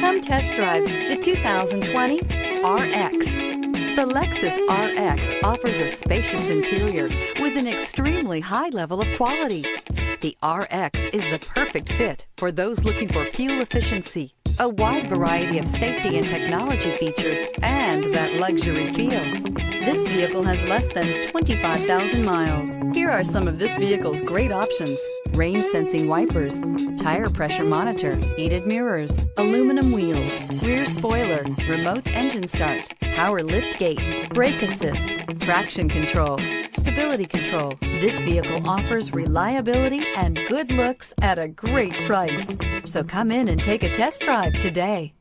Come test drive the 2020 RX. The Lexus RX offers a spacious interior with an extremely high level of quality. The RX is the perfect fit for those looking for fuel efficiency, a wide variety of safety and technology features, and that luxury feel. This vehicle has less than 25,000 miles. Here are some of this vehicle's great options: rain-sensing wipers, tire pressure monitor, heated mirrors, aluminum wheels, rear spoiler, remote engine start, power lift gate, brake assist, traction control, stability control. This vehicle offers reliability and good looks at a great price. So come in and take a test drive today.